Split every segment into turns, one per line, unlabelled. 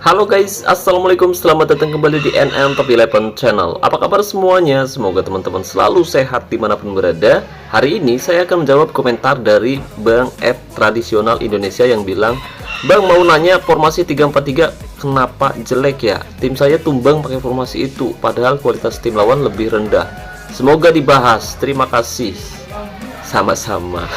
Halo guys, assalamualaikum, selamat datang kembali di NM Top 11 Channel. Apa kabar semuanya? Semoga teman-teman selalu sehat dimanapun berada. Hari ini saya akan menjawab komentar dari Bang F Tradisional Indonesia yang bilang, "Bang, mau nanya formasi 3-4-3 kenapa jelek ya? Tim saya tumbang pakai formasi itu, padahal kualitas tim lawan lebih rendah. Semoga dibahas, terima kasih." Sama-sama.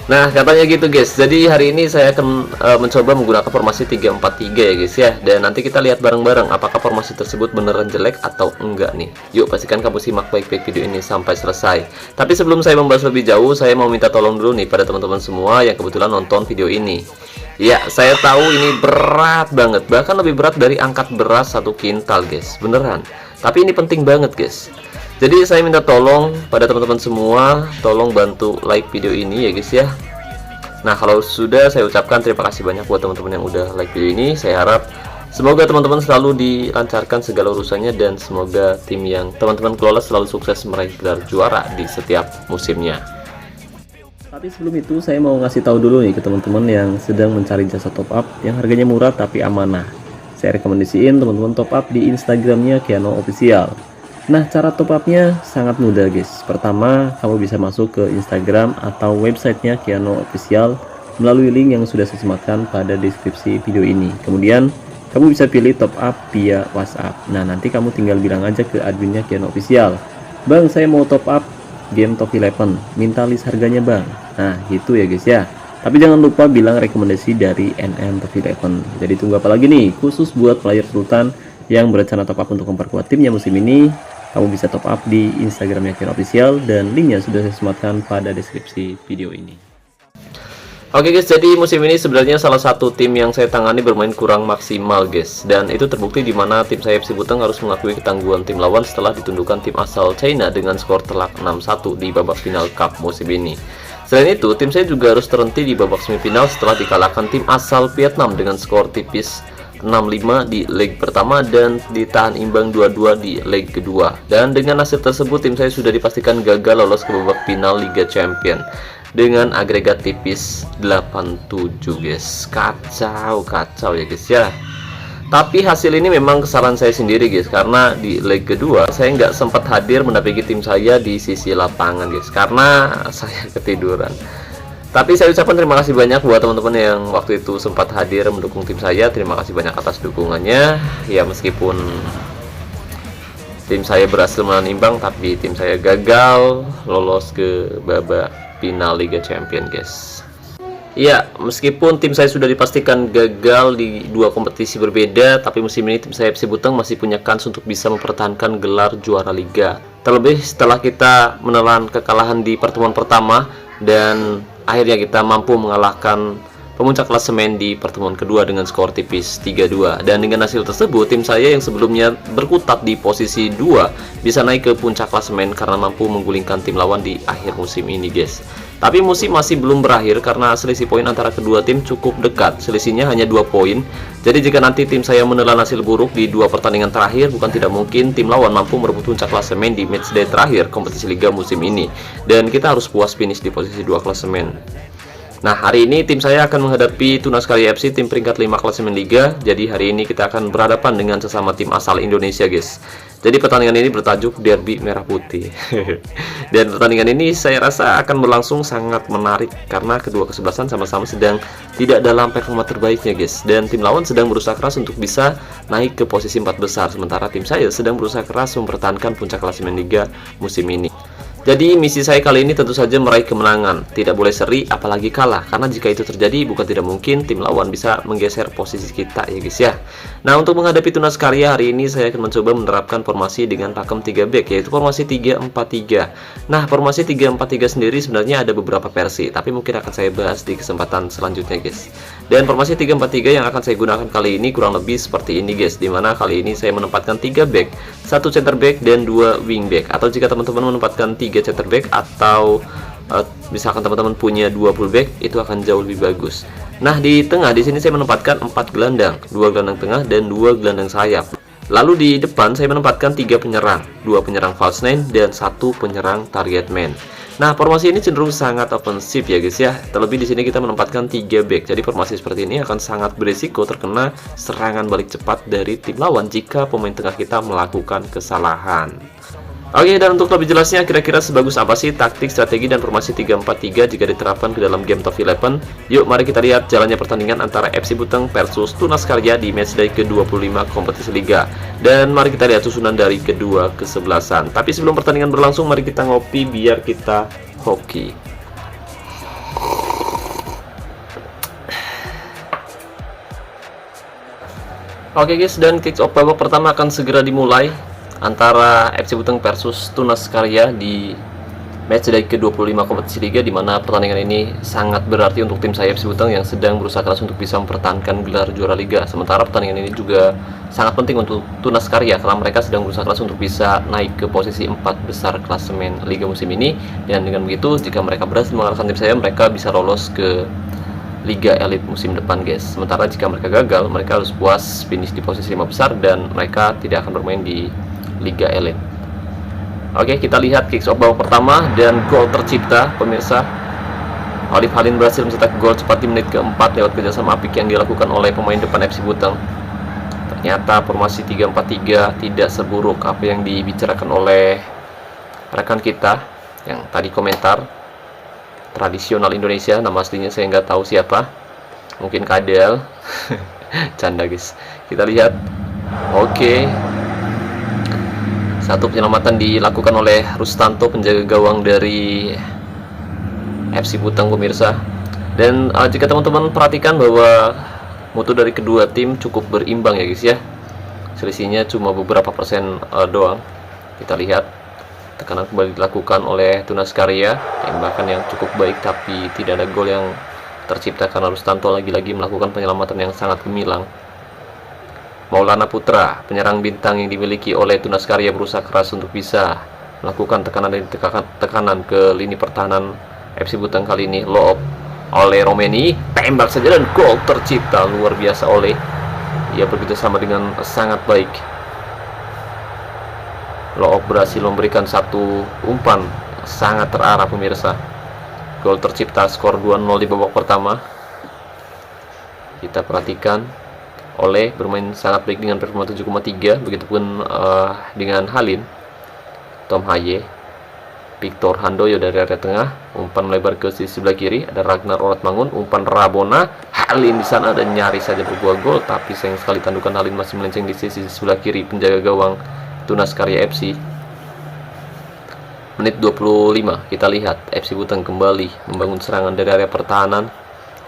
Nah, katanya gitu guys. Jadi hari ini saya akan mencoba menggunakan formasi 3-4-3 ya guys ya. Dan nanti kita lihat bareng-bareng apakah formasi tersebut beneran jelek atau enggak nih. Yuk, pastikan kamu simak baik-baik video ini sampai selesai. Tapi sebelum saya membahas lebih jauh, saya mau minta tolong dulu nih pada teman-teman semua yang kebetulan nonton video ini. Ya, saya tahu ini berat banget, bahkan lebih berat dari angkat beras 1 kintal guys. Beneran. Tapi ini penting banget guys. Jadi saya minta tolong pada teman-teman semua, tolong bantu like video ini ya guys ya. Nah, kalau sudah, saya ucapkan terima kasih banyak buat teman-teman yang udah like video ini. Saya harap semoga teman-teman selalu dilancarkan segala urusannya, dan semoga tim yang teman-teman kelola selalu sukses meraih gelar juara di setiap musimnya. Tapi sebelum itu, saya mau ngasih tahu dulu nih ke teman-teman yang sedang mencari jasa top up yang harganya murah tapi amanah. Saya rekomendasiin teman-teman top up di Instagramnya Kiano Official. Nah, cara top upnya sangat mudah guys. Pertama, kamu bisa masuk ke Instagram atau websitenya Kiano Official melalui link yang sudah saya sematkan pada deskripsi video ini. Kemudian kamu bisa pilih top up via WhatsApp. Nah, nanti kamu tinggal bilang aja ke adminnya Kiano Official, "Bang, saya mau top up game Top 11, minta list harganya bang." Nah, gitu ya guys ya. Tapi jangan lupa bilang rekomendasi dari NM Top 11. Jadi tunggu apa lagi nih? Khusus buat player Sultan yang berencana top up untuk memperkuat timnya musim ini, kamu bisa top up di Instagramnya Kiano Official, dan linknya sudah saya sematkan pada deskripsi video ini. Oke guys, jadi musim ini sebenarnya salah satu tim yang saya tangani bermain kurang maksimal guys, dan itu terbukti di mana tim saya FC Buteng harus mengakui ketangguhan tim lawan setelah ditundukkan tim asal China dengan skor telak 6-1 di babak final Cup musim ini. Selain itu, tim saya juga harus terhenti di babak semifinal setelah dikalahkan tim asal Vietnam dengan skor tipis 6-5 di leg pertama dan ditahan imbang 2-2 di leg kedua. Dan dengan hasil tersebut, tim saya sudah dipastikan gagal lolos ke babak final Liga Champion dengan agregat tipis 8-7 guys. Kacau ya guys ya. Tapi hasil ini memang kesalahan saya sendiri guys, karena di leg kedua saya nggak sempat hadir mendampingi tim saya di sisi lapangan guys, karena saya ketiduran. Tapi saya ucapkan terima kasih banyak buat teman-teman yang waktu itu sempat hadir mendukung tim saya. Terima kasih banyak atas dukungannya. Ya, meskipun tim saya berhasil menahan imbang, tapi tim saya gagal lolos ke babak final Liga Champion guys. Ya, meskipun tim saya sudah dipastikan gagal di 2 kompetisi berbeda, tapi musim ini tim saya FC Buteng masih punya kans untuk bisa mempertahankan gelar juara liga. Terlebih setelah kita menelan kekalahan di pertemuan pertama, dan akhirnya kita mampu mengalahkan pemuncak klasemen di pertemuan kedua dengan skor tipis 3-2. Dan dengan hasil tersebut, tim saya yang sebelumnya berkutat di posisi 2 bisa naik ke puncak klasemen karena mampu menggulingkan tim lawan di akhir musim ini guys. Tapi musim masih belum berakhir karena selisih poin antara kedua tim cukup dekat. Selisihnya hanya 2 poin. Jadi jika nanti tim saya menelan hasil buruk di 2 pertandingan terakhir, bukan tidak mungkin tim lawan mampu merebut puncak klasemen di matchday terakhir kompetisi liga musim ini. Dan kita harus puas finish di posisi 2 klasemen. Nah, hari ini tim saya akan menghadapi Tunas Karya FC, tim peringkat 5 klasemen liga. Jadi hari ini kita akan berhadapan dengan sesama tim asal Indonesia guys. Jadi pertandingan ini bertajuk Derby Merah Putih. Dan pertandingan ini saya rasa akan berlangsung sangat menarik karena kedua kesebelasan sama-sama sedang tidak dalam performa terbaiknya guys. Dan tim lawan sedang berusaha keras untuk bisa naik ke posisi 4 besar, sementara tim saya sedang berusaha keras mempertahankan puncak klasemen liga musim ini. Jadi misi saya kali ini tentu saja meraih kemenangan. Tidak boleh seri apalagi kalah, karena jika itu terjadi bukan tidak mungkin tim lawan bisa menggeser posisi kita ya guys ya. Nah, untuk menghadapi Tunas Karya hari ini saya akan mencoba menerapkan formasi dengan pakem 3 back, yaitu formasi 3-4-3. Nah, formasi 3-4-3 sendiri sebenarnya ada beberapa versi, tapi mungkin akan saya bahas di kesempatan selanjutnya guys. Dan formasi 3-4-3 yang akan saya gunakan kali ini kurang lebih seperti ini guys, dimana kali ini saya menempatkan 3 back, 1 center back dan 2 wing back. Atau jika teman-teman menempatkan 3 center back atau misalkan teman-teman punya 2 fullback, itu akan jauh lebih bagus. Nah, di tengah di sini saya menempatkan 4 gelandang, 2 gelandang tengah dan 2 gelandang sayap. Lalu di depan saya menempatkan 3 penyerang, 2 penyerang false nine dan 1 penyerang target man. Nah, formasi ini cenderung sangat ofensif ya guys ya. Terlebih di sini kita menempatkan 3 back. Jadi formasi seperti ini akan sangat berisiko terkena serangan balik cepat dari tim lawan jika pemain tengah kita melakukan kesalahan. Oke, dan untuk lebih jelasnya kira-kira sebagus apa sih taktik, strategi, dan formasi 3-4-3 jika diterapkan ke dalam game Top 11? Yuk mari kita lihat jalannya pertandingan antara FC Buteng versus Tunas Karya di matchday ke-25 kompetisi Liga. Dan mari kita lihat susunan dari kedua kesebelasan. Tapi sebelum pertandingan berlangsung, mari kita ngopi biar kita hoki. Oke guys, dan kick off babak pertama akan segera dimulai antara FC Buteng versus Tunas Karya di matchday ke-25 kompetisi Liga, di mana pertandingan ini sangat berarti untuk tim saya FC Buteng yang sedang berusaha keras untuk bisa mempertahankan gelar juara Liga. Sementara pertandingan ini juga sangat penting untuk Tunas Karya karena mereka sedang berusaha keras untuk bisa naik ke posisi 4 besar klasemen Liga musim ini, dan dengan begitu jika mereka berhasil mengalahkan tim saya, mereka bisa lolos ke Liga Elit musim depan guys. Sementara jika mereka gagal, mereka harus puas finish di posisi 5 besar dan mereka tidak akan bermain di Liga Elit. Oke, kita lihat kick off babak pertama dan gol tercipta pemirsa. Olive Halin berhasil mencetak gol cepat di menit keempat lewat kerjasama apik yang dilakukan oleh pemain depan FC Buteng. Ternyata formasi 3-4-3 tidak seburuk apa yang dibicarakan oleh rekan kita yang tadi komentar. Tradisional Indonesia, nama aslinya saya nggak tahu siapa, mungkin Kadel. Canda guys. Kita lihat. Oke, satu penyelamatan dilakukan oleh Rustanto, penjaga gawang dari FC Buteng pemirsa. Dan jika teman-teman perhatikan bahwa mutu dari kedua tim cukup berimbang ya guys ya. Selisihnya cuma beberapa persen doang. Kita lihat tekanan kembali dilakukan oleh Tunas Karya, tembakan yang cukup baik tapi tidak ada gol yang tercipta karena Rustanto lagi-lagi melakukan penyelamatan yang sangat gemilang. Maulana Putra, penyerang bintang yang dimiliki oleh Tunas Karya, berusaha keras untuk bisa melakukan tekanan ke lini pertahanan FC Buteng. Kali ini lob oleh Romeni, tembak saja dan gol tercipta. Luar biasa oleh, ia bekerja sama dengan sangat baik. Lob berhasil memberikan satu umpan sangat terarah pemirsa. Gol tercipta, skor 2-0 di babak pertama. Kita perhatikan oleh bermain sangat baik dengan performa 7,3, begitupun dengan Halin, Tom Haye, Victor Handoyo dari area tengah, umpan melebar ke sisi sebelah kiri, ada Ragnar Oratmangun, umpan Rabona, Halin di sana dan nyaris saja berbuah gol, tapi sayang sekali tandukan Halin masih melenceng di sisi sebelah kiri penjaga gawang Tunas Karya FC. Menit 25, kita lihat FC Buteng kembali membangun serangan dari area pertahanan.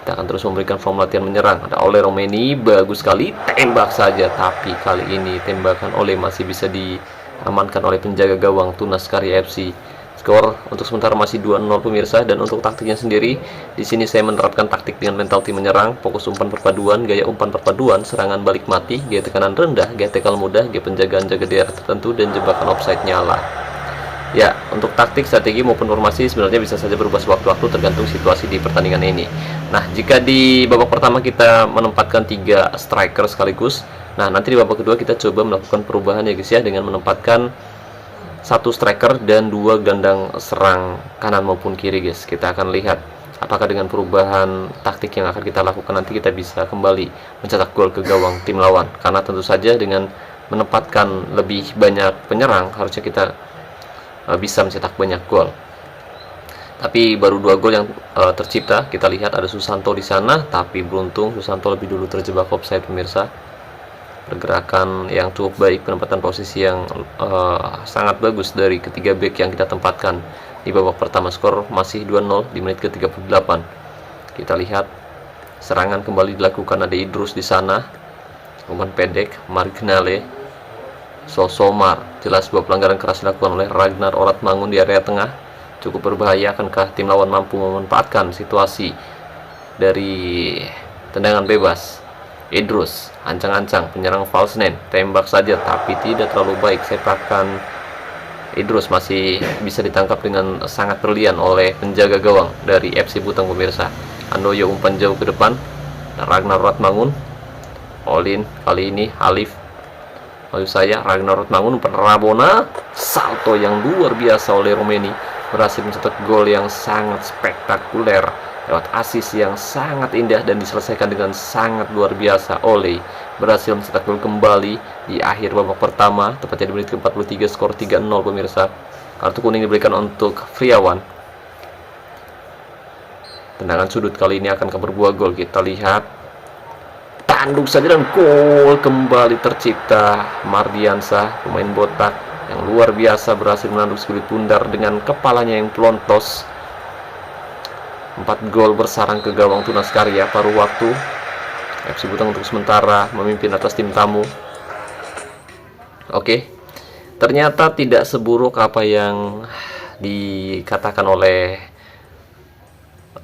Kita akan terus memberikan form latihan menyerang. Ada oleh Romeni, bagus sekali, tembak saja, tapi kali ini tembakan oleh masih bisa diamankan oleh penjaga gawang Tunas Karya FC. Skor untuk sementara masih 2-0 pemirsa. Dan untuk taktiknya sendiri, di sini saya menerapkan taktik dengan mental tim menyerang, fokus umpan perpaduan, gaya umpan perpaduan, serangan balik mati, gaya tekanan rendah, gaya tackle mudah, gaya penjagaan jaga daerah tertentu, dan jebakan offside nyala. Ya, untuk taktik, strategi maupun formasi sebenarnya bisa saja berubah sewaktu-waktu tergantung situasi di pertandingan ini. Nah, jika di babak pertama kita menempatkan 3 striker sekaligus, nah nanti di babak kedua kita coba melakukan perubahan ya guys ya, dengan menempatkan 1 striker dan 2 gelandang serang kanan maupun kiri guys. Kita akan lihat apakah dengan perubahan taktik yang akan kita lakukan nanti kita bisa kembali mencetak gol ke gawang tim lawan. Karena tentu saja dengan menempatkan lebih banyak penyerang harusnya kita bisa mencetak banyak gol. Tapi baru 2 gol yang tercipta. Kita lihat ada Susanto di sana, tapi beruntung Susanto lebih dulu terjebak offside pemirsa. Pergerakan yang cukup baik, penempatan posisi yang sangat bagus dari ketiga back yang kita tempatkan di babak pertama. Skor masih 2-0 di menit ke-38. Kita lihat serangan kembali dilakukan, ada Idrus di sana, umpan pendek, Margnale, Sosomar. Jelas sebuah pelanggaran keras dilakukan oleh Ragnar Oratmangun di area tengah. Cukup berbahaya. Akankah tim lawan mampu memanfaatkan situasi dari tendangan bebas? Idrus, ancang-ancang, penyerang false nine, tembak saja tapi tidak terlalu baik. Sepakan Idrus masih bisa ditangkap dengan sangat brilian oleh penjaga gawang dari FC Buteng pemirsa. Handoyo umpan jauh ke depan, Ragnar Oratmangun, Olin, kali ini Halif, Lalu saya Ragnar Rotmangun Rabona, salto yang luar biasa oleh Romeni, berhasil mencetak gol yang sangat spektakuler lewat asis yang sangat indah dan diselesaikan dengan sangat luar biasa. Oleh berhasil mencetak gol kembali di akhir babak pertama, tepatnya di menit ke-43, skor 3-0 pemirsa. Kartu kuning diberikan untuk Friawan. Tendangan sudut kali ini akan berbuah gol. Kita lihat, tanduk saja dan gol kembali tercipta. Mardiansah, pemain botak yang luar biasa, berhasil menanduk Spirit Pundar dengan kepalanya yang pelontos. 4 gol bersarang ke gawang Tunas Karya. Paruh waktu, FC Butang untuk sementara memimpin atas tim tamu. Oke, ternyata tidak seburuk apa yang dikatakan oleh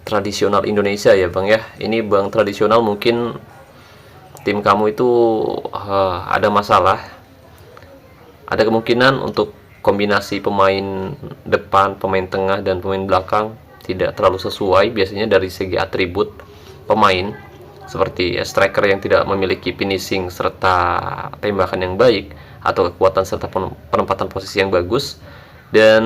tradisional Indonesia ya Bang ya. Ini Bang tradisional, mungkin tim kamu itu ada masalah, ada kemungkinan untuk kombinasi pemain depan, pemain tengah, dan pemain belakang tidak terlalu sesuai biasanya dari segi atribut pemain, seperti striker yang tidak memiliki finishing serta tembakan yang baik, atau kekuatan serta penempatan posisi yang bagus, dan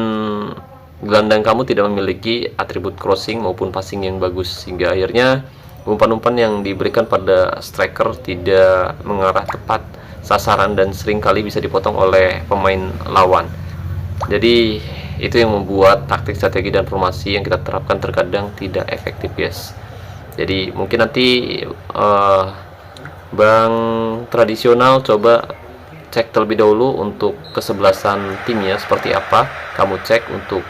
gelandang kamu tidak memiliki atribut crossing maupun passing yang bagus, sehingga akhirnya umpan-umpan yang diberikan pada striker tidak mengarah tepat sasaran dan seringkali bisa dipotong oleh pemain lawan. Jadi itu yang membuat taktik, strategi, dan formasi yang kita terapkan terkadang tidak efektif guys. Jadi mungkin nanti Bang tradisional coba cek terlebih dahulu untuk kesebelasan timnya seperti apa. Kamu cek untuk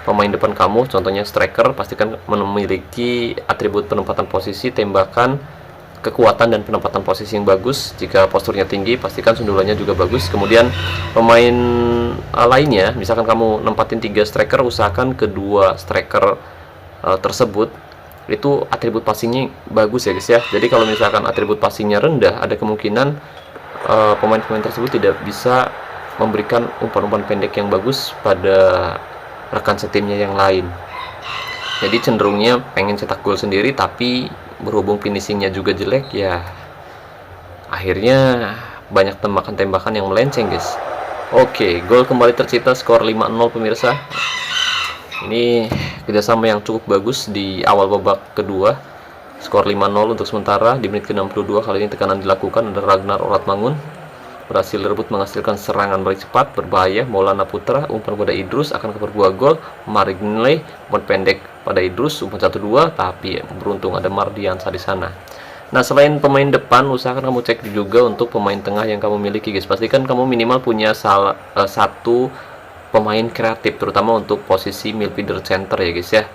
pemain depan kamu, contohnya striker, pastikan memiliki atribut penempatan posisi, tembakan, kekuatan, dan penempatan posisi yang bagus. Jika posturnya tinggi, pastikan sundulannya juga bagus. Kemudian pemain lainnya, misalkan kamu nempatin 3 striker, usahakan kedua striker tersebut itu atribut passingnya bagus ya guys ya. Jadi kalau misalkan atribut passingnya rendah, ada kemungkinan pemain-pemain tersebut tidak bisa memberikan umpan-umpan pendek yang bagus pada rekan setimnya yang lain. Jadi cenderungnya pengen cetak gol sendiri, tapi berhubung finishingnya juga jelek ya, akhirnya banyak tembakan-tembakan yang melenceng guys. Oke, gol kembali tercipta, skor 5-0 pemirsa. Ini kerjasama yang cukup bagus di awal babak kedua. Skor 5-0 untuk sementara. Di menit ke-62 kali ini tekanan dilakukan, ada Ragnar Rotmangun berhasil rebut menghasilkan serangan balik cepat berbahaya. Maulana Putra, umpan pada Idrus akan berbuah gol. Marignle, umpan pendek pada Idrus, umpan 1-2, tapi beruntung ada Mardiansah di sana. Nah, selain pemain depan, usahakan kamu cek juga untuk pemain tengah yang kamu miliki guys. Pastikan kamu minimal punya satu pemain kreatif, terutama untuk posisi midfielder center ya guys ya.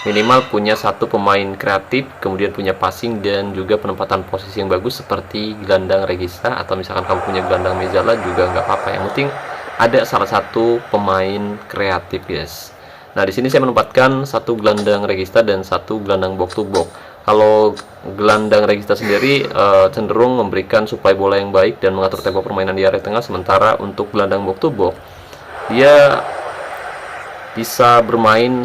Minimal punya satu pemain kreatif, kemudian punya passing dan juga penempatan posisi yang bagus seperti gelandang Regista, atau misalkan kamu punya gelandang Mezala juga nggak apa-apa. Yang penting ada salah satu pemain kreatif guys. Nah, di sini saya menempatkan satu gelandang Regista dan satu gelandang box to box. Kalau gelandang Regista sendiri cenderung memberikan suplai bola yang baik dan mengatur tempo permainan di area tengah, sementara untuk gelandang box to box dia bisa bermain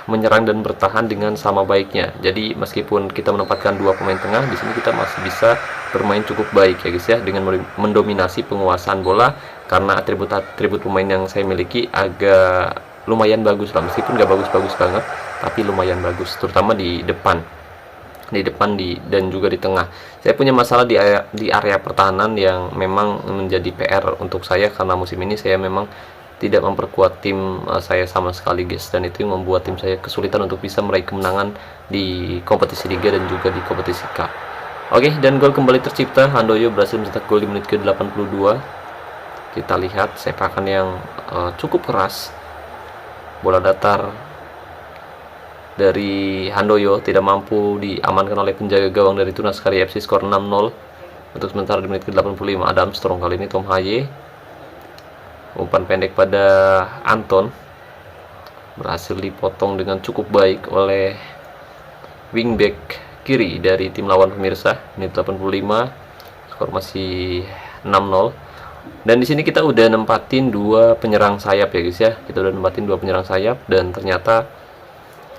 menyerang dan bertahan dengan sama baiknya. Jadi meskipun kita menempatkan dua pemain tengah, di sini kita masih bisa bermain cukup baik ya guys ya, dengan mendominasi penguasaan bola, karena atribut pemain yang saya miliki agak lumayan bagus lah, meskipun nggak bagus-bagus banget, tapi lumayan bagus, terutama di depan dan juga di tengah. Saya punya masalah di area pertahanan yang memang menjadi PR untuk saya, karena musim ini saya memang tidak memperkuat tim saya sama sekali guys, dan itu yang membuat tim saya kesulitan untuk bisa meraih kemenangan di kompetisi Liga dan juga di kompetisi Cup. Oke, dan gol kembali tercipta. Handoyo berhasil mencetak gol di menit ke-82. Kita lihat sepakan yang cukup keras, bola datar dari Handoyo tidak mampu diamankan oleh penjaga gawang dari Tunas Karya FC. Skor 6-0 untuk sementara di menit ke-85. Adam Strong, kali ini Tom Haye, umpan pendek pada Anton berhasil dipotong dengan cukup baik oleh wingback kiri dari tim lawan pemirsa. Menit 85, skor masih 6-0. Dan di sini kita udah nempatin dua penyerang sayap ya guys ya. Kita udah nempatin dua penyerang sayap, dan ternyata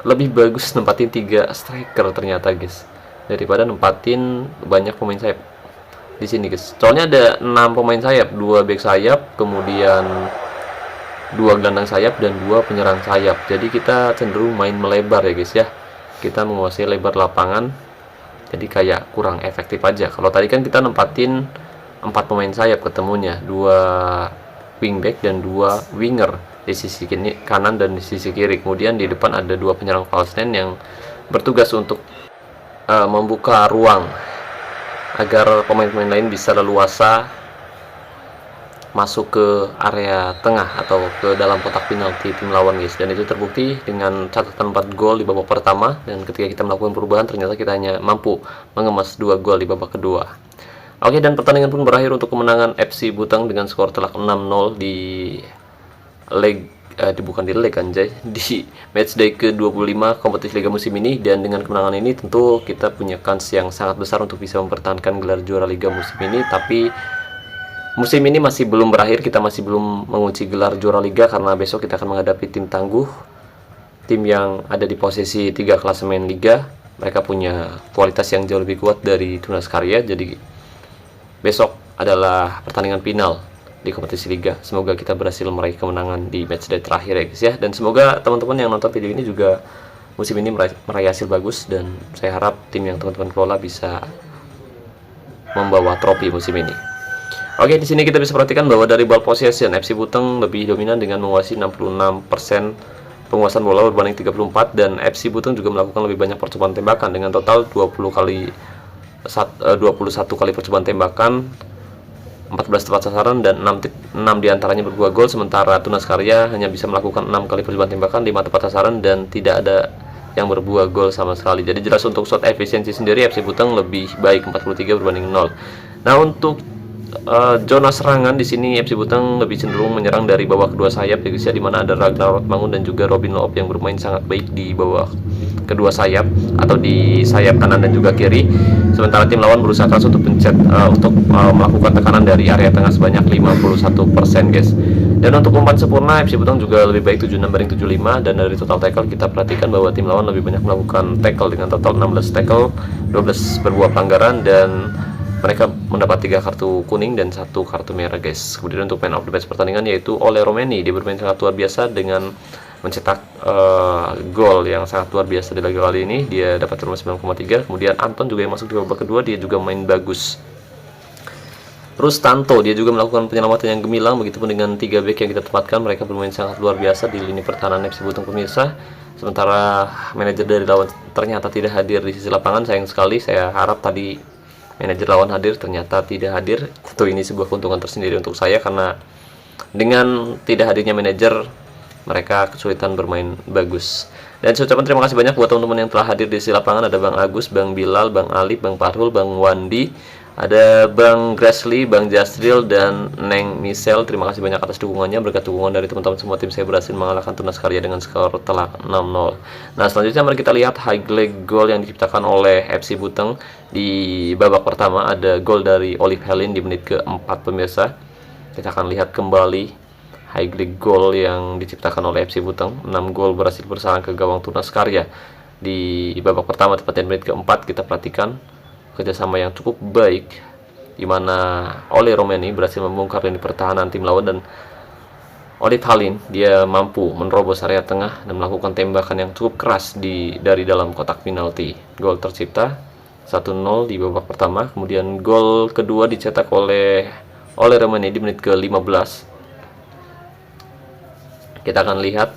lebih bagus nempatin 3 striker ternyata guys, daripada nempatin banyak pemain sayap. di sini guys. Soalnya ada 6 pemain sayap, 2 back sayap, kemudian 2 gelandang sayap dan 2 penyerang sayap. Jadi kita cenderung main melebar ya guys ya. Kita menguasai lebar lapangan. Jadi kayak kurang efektif aja. Kalau tadi kan kita nempatin 4 pemain sayap ketemunya, 2 wingback dan 2 winger di sisi kanan dan di sisi kiri. Kemudian di depan ada 2 penyerang false nine yang bertugas untuk membuka ruang agar pemain-pemain lain bisa leluasa masuk ke area tengah atau ke dalam kotak penalti tim lawan guys. Dan itu terbukti dengan catatan 4 gol di babak pertama, dan ketika kita melakukan perubahan ternyata kita hanya mampu mengemas 2 gol di babak kedua. Oke, dan pertandingan pun berakhir untuk kemenangan FC Buteng dengan skor telak 6-0 di bukan di leg anjay, di matchday ke-25 kompetisi Liga musim ini. Dan dengan kemenangan ini tentu kita punya kans yang sangat besar untuk bisa mempertahankan gelar juara Liga musim ini. Tapi musim ini masih belum berakhir, kita masih belum mengunci gelar juara Liga karena besok kita akan menghadapi tim tangguh, tim yang ada di posisi 3 klasemen Liga. Mereka punya kualitas yang jauh lebih kuat dari Tunas Karya. Jadi besok adalah pertandingan final di kompetisi Liga. Semoga kita berhasil meraih kemenangan di matchday terakhir ya guys ya. Dan semoga teman-teman yang nonton video ini juga musim ini meraih hasil bagus, dan saya harap tim yang teman-teman kelola bisa membawa trofi musim ini. Oke, di sini kita bisa perhatikan bahwa dari ball possession FC Buteng lebih dominan dengan menguasai 66% penguasaan bola berbanding 34, dan FC Buteng juga melakukan lebih banyak percobaan tembakan dengan total 21 kali percobaan tembakan, 14 tepat sasaran, dan 6 diantaranya berbuah gol. Sementara Tunas Karya hanya bisa melakukan 6 kali percobaan tembakan, 5 tepat sasaran, dan tidak ada yang berbuah gol sama sekali. Jadi jelas untuk shot efisiensi sendiri FC Buteng lebih baik, 43 berbanding 0. Nah, untuk zona serangan di sini FC Buteng lebih cenderung menyerang dari bawah kedua sayap ya guys ya, di mana ada Ragnar Rotmangun dan juga Robin Loop yang bermain sangat baik di bawah kedua sayap atau di sayap kanan dan juga kiri. Sementara tim lawan berusaha keras untuk melakukan tekanan dari area tengah sebanyak 51% guys. Dan untuk umpan sempurna FC Buteng juga lebih baik, 76 banding 75. Dan dari total tackle kita perhatikan bahwa tim lawan lebih banyak melakukan tackle dengan total 16 tackle, 12 berbuah pelanggaran, dan mereka mendapat 3 kartu kuning dan 1 kartu merah guys. Kemudian untuk man of the match pertandingan yaitu Ole Romeni. Dia bermain sangat luar biasa dengan mencetak gol yang sangat luar biasa di laga kali ini. Dia dapat 9,3. Kemudian Anton juga yang masuk di babak kedua, dia juga main bagus. Rustanto dia juga melakukan penyelamatan yang gemilang. Begitupun dengan 3 back yang kita tempatkan, mereka bermain sangat luar biasa di lini pertahanan FC Buteng pemirsa. Sementara manajer dari lawan ternyata tidak hadir di sisi lapangan, sayang sekali. Saya harap tadi manajer lawan hadir, ternyata tidak hadir. Tentu ini sebuah keuntungan tersendiri untuk saya, karena dengan tidak hadirnya manajer mereka kesulitan bermain bagus. Dan saya ucapkan terima kasih banyak buat teman-teman yang telah hadir di sisi lapangan. Ada Bang Agus, Bang Bilal, Bang Alif, Bang Parhul, Bang Wandi, ada Bang Grasli, Bang Jasril, dan Neng Michelle. Terima kasih banyak atas dukungannya. Berkat dukungan dari teman-teman semua, tim saya berhasil mengalahkan Tunas Karya dengan skor telak 6-0. Nah, selanjutnya mari kita lihat highlight gol yang diciptakan oleh FC Buteng di babak pertama. Ada gol dari Olive Helin di menit ke-4 pemirsa. Kita akan lihat kembali highlight gol yang diciptakan oleh FC Buteng. 6 gol berhasil bersarang ke gawang Tunas Karya di babak pertama, tepatnya di menit ke-4. Kita perhatikan kerjasama yang cukup baik, di mana Ole Romeni berhasil membongkar lini pertahanan tim lawan, dan Olive Halin dia mampu menerobos area tengah dan melakukan tembakan yang cukup keras dari dalam kotak penalti. Gol tercipta 1-0 di babak pertama. Kemudian gol kedua dicetak oleh Ole Romeni di menit ke-15. Kita akan lihat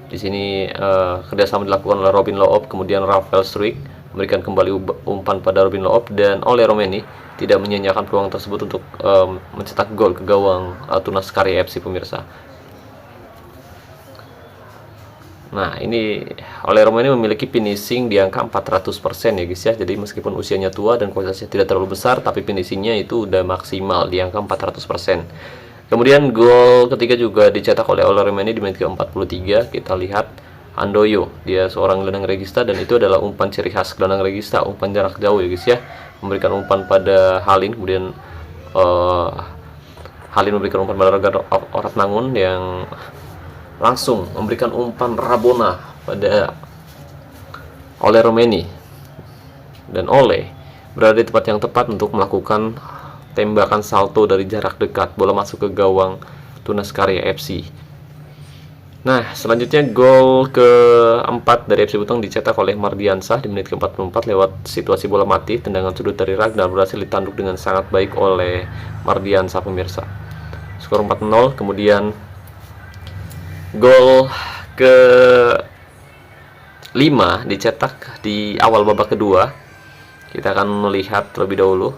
di sini kerjasama dilakukan oleh Robin Loop, kemudian Rafael Struik memberikan kembali umpan pada Robin Loop, dan Ole Romeni tidak menyia-nyiakan peluang tersebut untuk mencetak gol ke gawang Tunas Karya FC pemirsa. Nah, ini Ole Romeni memiliki finishing di angka 400% ya guys ya. Jadi meskipun usianya tua dan kualitasnya tidak terlalu besar, tapi finishingnya itu udah maksimal di angka 400%. Kemudian gol ketiga juga dicetak oleh Ole Romeni di menit ke-43. Kita lihat Andoyo, dia seorang gelandang regista, dan itu adalah umpan ciri khas gelandang regista, umpan jarak jauh ya guys ya. Memberikan umpan pada Halin, kemudian Halin memberikan umpan pada Ragnar Rotmangun yang langsung memberikan umpan Rabona pada Ole Romeni, dan Ole berada di tempat yang tepat untuk melakukan tembakan salto dari jarak dekat. Bola masuk ke gawang Tunas Karya FC. Nah, selanjutnya gol keempat dari FC Butong dicetak oleh Mardiansah di menit ke-44 lewat situasi bola mati. Tendangan sudut dari Ragnar berhasil ditanduk dengan sangat baik oleh Mardiansah, pemirsa. Skor 4-0. Kemudian gol ke-5 dicetak di awal babak kedua. Kita akan melihat terlebih dahulu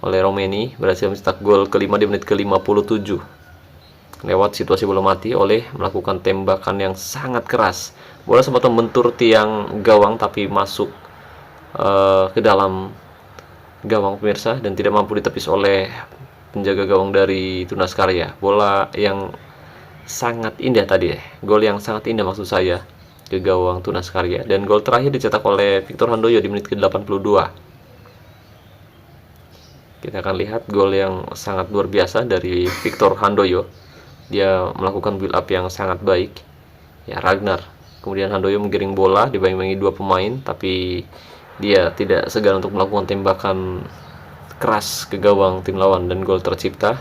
oleh Romeni, berhasil mencetak gol ke-5 di menit ke-57 lewat situasi bola mati oleh melakukan tembakan yang sangat keras. Bola sempat membentur tiang gawang tapi masuk ke dalam gawang, pemirsa, dan tidak mampu ditepis oleh penjaga gawang dari Tunas Karya. Bola yang sangat indah tadi, gol yang sangat indah maksud saya, ke gawang Tunas Karya. Dan gol terakhir dicetak oleh Victor Handoyo di menit ke-82. Kita akan lihat gol yang sangat luar biasa dari Victor Handoyo. Dia melakukan build up yang sangat baik. Ya, Ragnar. Kemudian Handoyo menggiring bola dibayangi dua pemain, tapi dia tidak segan untuk melakukan tembakan keras ke gawang tim lawan dan gol tercipta,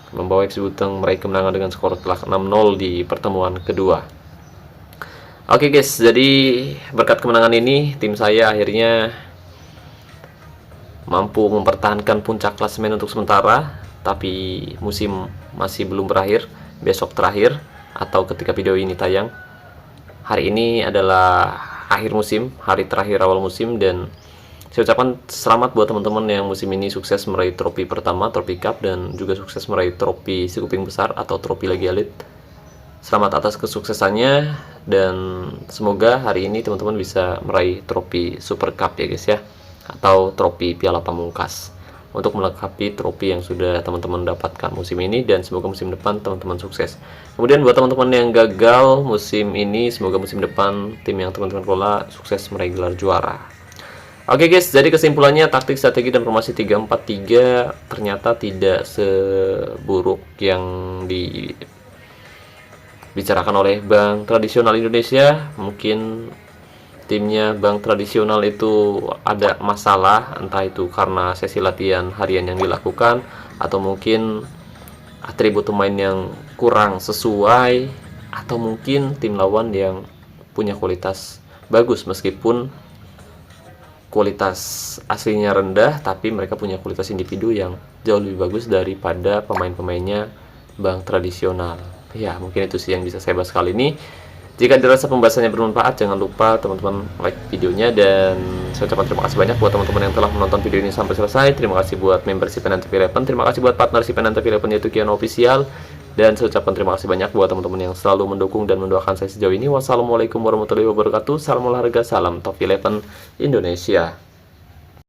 membawa FC Butong meraih kemenangan dengan skor telak 6-0 di pertemuan kedua. Oke guys, jadi berkat kemenangan ini tim saya akhirnya mampu mempertahankan puncak klasemen untuk sementara. Tapi musim masih belum berakhir. Besok terakhir, atau ketika video ini tayang, hari ini adalah akhir musim, hari terakhir awal musim. Dan saya ucapkan selamat buat teman-teman yang musim ini sukses meraih trofi pertama, trofi cup, dan juga sukses meraih trofi si kuping besar atau trofi Liga Elite. Selamat atas kesuksesannya, dan semoga hari ini teman-teman bisa meraih trofi Super Cup ya guys ya, atau trofi Piala Pamungkas, untuk melengkapi trofi yang sudah teman-teman dapatkan musim ini. Dan semoga musim depan teman-teman sukses. Kemudian buat teman-teman yang gagal musim ini, semoga musim depan tim yang teman-teman kelola sukses meraih gelar juara. Oke guys, jadi kesimpulannya taktik, strategi, dan formasi 3-4-3 ternyata tidak seburuk yang dibicarakan oleh Bank Tradisional Indonesia. Mungkin timnya Bank Tradisional itu ada masalah, entah itu karena sesi latihan harian yang dilakukan, atau mungkin atribut pemain yang kurang sesuai, atau mungkin tim lawan yang punya kualitas bagus meskipun kualitas aslinya rendah, tapi mereka punya kualitas individu yang jauh lebih bagus daripada pemain-pemainnya Bank Tradisional. Ya, mungkin itu sih yang bisa saya bahas kali ini. Jika dirasa pembahasannya bermanfaat, jangan lupa teman-teman like videonya. Dan saya ucapkan terima kasih banyak buat teman-teman yang telah menonton video ini sampai selesai. Terima kasih buat membership Penantep 11. Terima kasih buat partnership Penantep 11 yaitu Kion Official. Dan saya ucapkan terima kasih banyak buat teman-teman yang selalu mendukung dan mendoakan saya sejauh ini. Wassalamualaikum warahmatullahi wabarakatuh. Salam olahraga, salam Top 11 Indonesia.